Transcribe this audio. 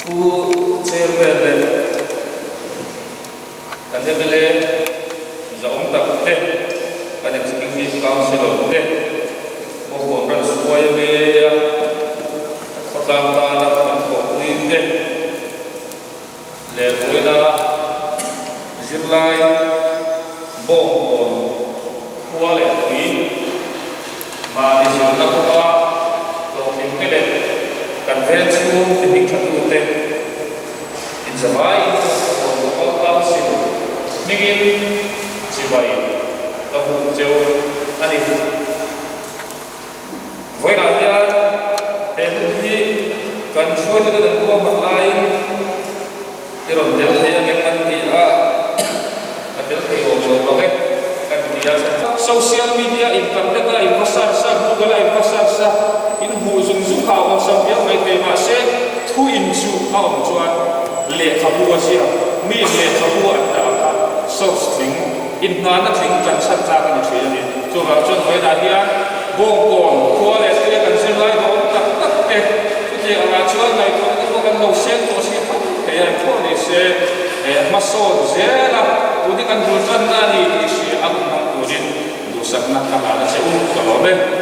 u chairman kan hele zaong tak te kan executive council te mo ko ran suway me ya patang ta na kan ko ni te le koina zirlai bong kuale ni ma ni jona ko pa to ingele kan ventu ni khatu te in zawai ko council mingin sibai tahu jauh ani voi na dia ini kan suatu dan dua lain iron dia yang kan dia ada oke kan dia sosial media internet lah pasar sah Google lah pasar sah ini hujung kau sampai mai tema se tu inju kau jual le kabu asia mi le kabu ada so string in na thing kan san cha kan thia ni chu ga chon voi da dia bong kon ko le se kan sin lai do tak tak te che anga chuan nai ko kan no sen to si he ya ko ni se ma so zela udi kan dul chan na ni si ang mang turin du sak na ka la se ko lo be